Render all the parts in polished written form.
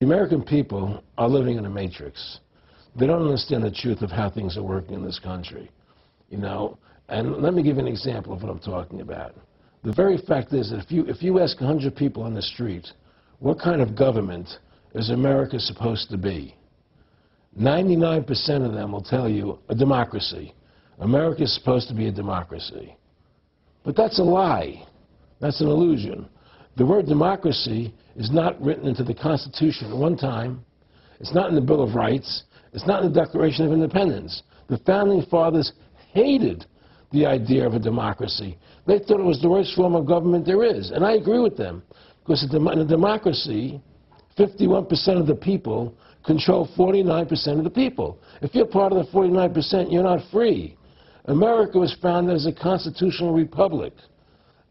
The American people are living in a matrix. They don't understand the truth of how things are working in this country, you know. And let me give you an example of what I'm talking about. The very fact is that if you ask 100 people on the street, what kind of government is America supposed to be? 99% of them will tell you a democracy. America is supposed to be a democracy. But that's a lie. That's an illusion. The word democracy is not written into the Constitution at one time. It's not in the Bill of Rights. It's not in the Declaration of Independence. The Founding Fathers hated the idea of a democracy. They thought it was the worst form of government there is. And I agree with them. Because in a democracy, 51% of the people control 49% of the people. If you're part of the 49%, you're not free. America was founded as a constitutional republic.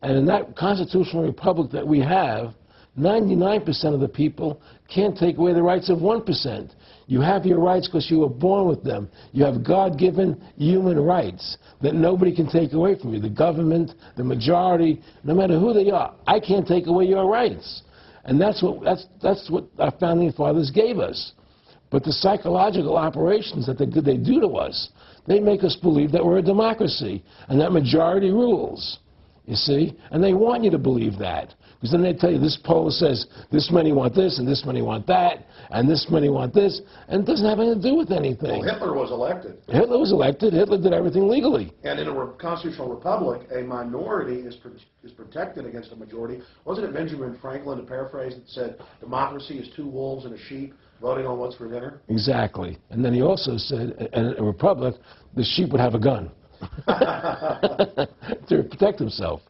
And in that constitutional republic that we have, 99% of the people can't take away the rights of 1%. You have your rights because you were born with them. You have God-given human rights that nobody can take away from you. The government, the majority, no matter who they are, I can't take away your rights. And that's what our Founding Fathers gave us. But the psychological operations that they do to us, they make us believe that we're a democracy and that majority rules. You see? And they want you to believe that. Because then they tell you this poll says this many want this and this many want that and this many want this, and it doesn't have anything to do with anything. Well, Hitler was elected. Hitler was elected. Hitler did everything legally. And in a constitutional republic, a minority is protected against a majority. Wasn't it Benjamin Franklin, to paraphrase, that said democracy is two wolves and a sheep voting on what's for dinner? Exactly. And then he also said in a republic, the sheep would have a gun to protect himself.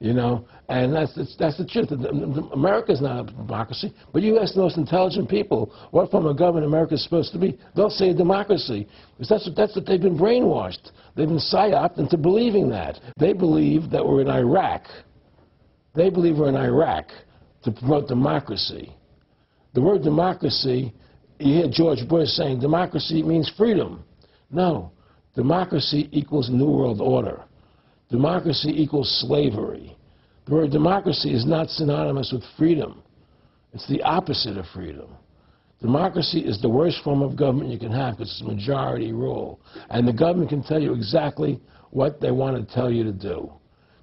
You know, and that's the truth. America's not a democracy, but you ask the most intelligent people what form of government America is supposed to be, they'll say a democracy. Because that's what they've been brainwashed. They've been psyoped into believing that. They believe that we're in Iraq. They believe we're in Iraq to promote democracy. The word democracy, you hear George Bush saying democracy means freedom. No, democracy equals New World Order. Democracy equals slavery. The word democracy is not synonymous with freedom. It's the opposite of freedom. Democracy is the worst form of government you can have because it's majority rule. And the government can tell you exactly what they want to tell you to do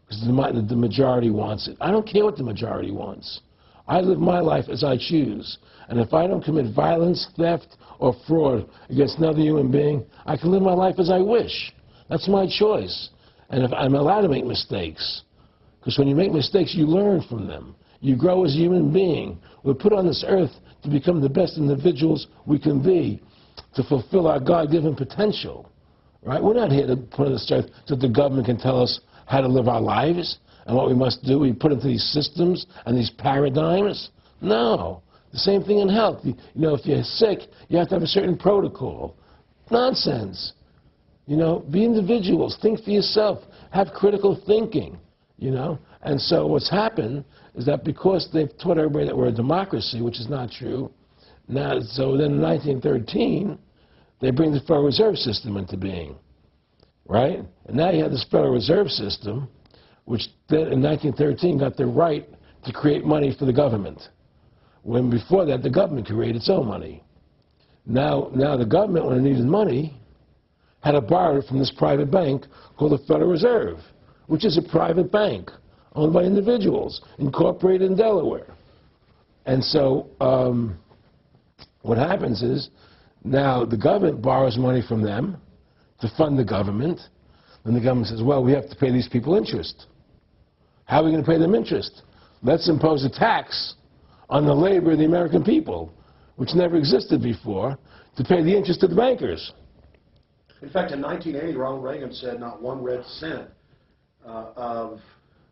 because the majority wants it. I don't care what the majority wants. I live my life as I choose. And if I don't commit violence, theft, or fraud against another human being, I can live my life as I wish. That's my choice. And if I'm allowed to make mistakes, because when you make mistakes, you learn from them. You grow as a human being. We're put on this earth to become the best individuals we can be, to fulfill our God-given potential. Right? We're not here to put on this earth so that the government can tell us how to live our lives and what we must do. We put into these systems and these paradigms. No. The same thing in health. You know, if you're sick, you have to have a certain protocol. Nonsense. You know, be individuals, think for yourself, have critical thinking, you know. And so what's happened is that because they've taught everybody that we're a democracy, which is not true, now, so then in 1913, they bring the Federal Reserve System into being, right? And now you have this Federal Reserve System, which then in 1913 got the right to create money for the government, when before that the government created its own money. Now the government, when it needed money, had to borrow it from this private bank called the Federal Reserve, which is a private bank owned by individuals, incorporated in Delaware. And so what happens is now the government borrows money from them to fund the government, and the government says, well, we have to pay these people interest. How are we going to pay them interest? Let's impose a tax on the labor of the American people, which never existed before, to pay the interest to the bankers. In fact, in 1980, Ronald Reagan said not one red cent of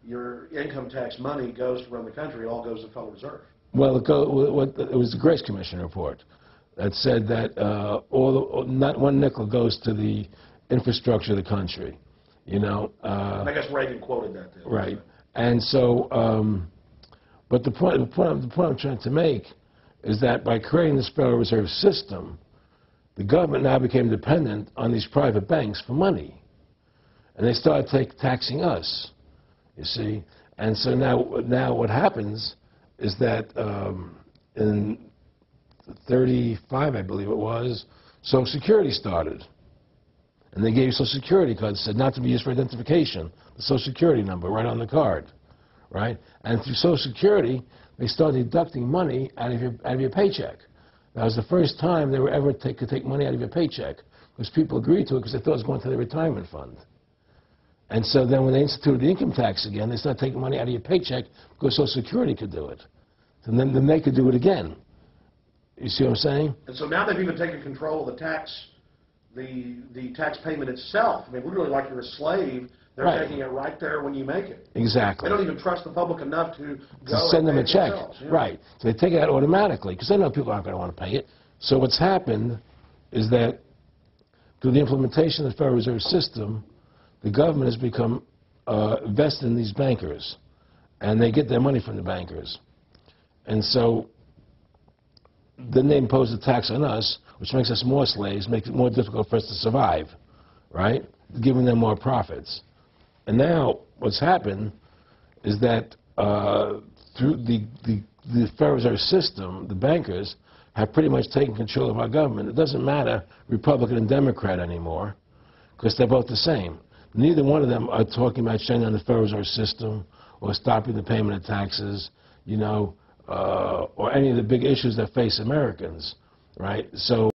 your income tax money goes to run the country. It all goes to the Federal Reserve. Well, it was the Grace Commission report that said that not one nickel goes to the infrastructure of the country. You know. And I guess Reagan quoted that. Then. Right. And so, but the point I'm trying to make is that by creating this Federal Reserve System, the government now became dependent on these private banks for money. And they started taxing us, you see. And so now what happens is that in 1935, I believe it was, Social Security started. And they gave you Social Security cards, said not to be used for identification, the Social Security number right on the card, right? And through Social Security, they started deducting money out of your paycheck. That was the first time they were ever could take money out of your paycheck, because people agreed to it because they thought it was going to their retirement fund. And so then when they instituted the income tax again, they started taking money out of your paycheck because Social Security could do it. And then they could do it again. You see what I'm saying? And so now they've even taken control of the tax payment itself. I mean, literally like you're a slave. They're Right. taking it right there when you make it. Exactly. They don't even trust the public enough to go Send them and a pay it check. themselves. Yeah. Right. So they take it out automatically because they know people aren't going to want to pay it. So what's happened is that through the implementation of the Federal Reserve System, the government has become vested in these bankers, and they get their money from the bankers. And so then they impose a tax on us, which makes us more slaves, makes it more difficult for us to survive, right? Giving them more profits. And now what's happened is that through the Federal Reserve System, the bankers have pretty much taken control of our government. It doesn't matter Republican and Democrat anymore, because they're both the same. Neither one of them are talking about shutting down the Federal Reserve System or stopping the payment of taxes, you know, or any of the big issues that face Americans, right? So